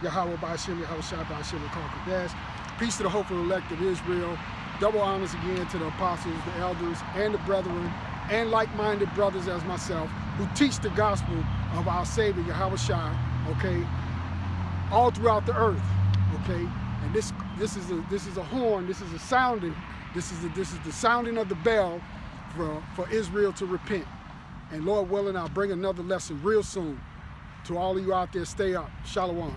Yahweh Ba'ashem, Yahweh Shai Ba'ashem, Wakar HaKodesh. Peace to the hopeful elect of Israel. Double honors again to the apostles, the elders, and the brethren, and like-minded brothers as myself, who teach the gospel of our Savior, Yahweh Shai, okay, all throughout the earth, okay. And this is a horn. This is a sounding. This is the sounding of the bell for Israel to repent. And Lord willing, I'll bring another lesson real soon. To all of you out there, stay up. Shalom.